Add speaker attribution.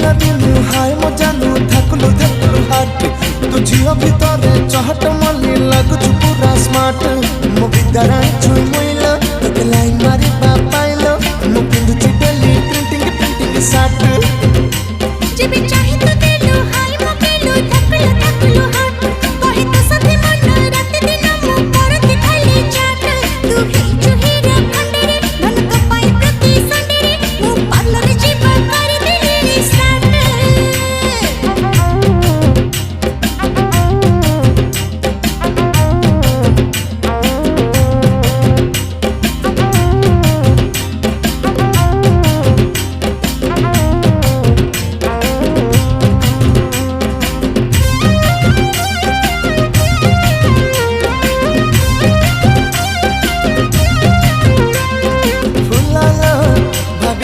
Speaker 1: कहला दिन हाय मो जानू थकलु थकलु हाट तू झियो भितरे चहट मल्ली लगुछु पूरा स्मार्ट मो बिदारा छुई मोइला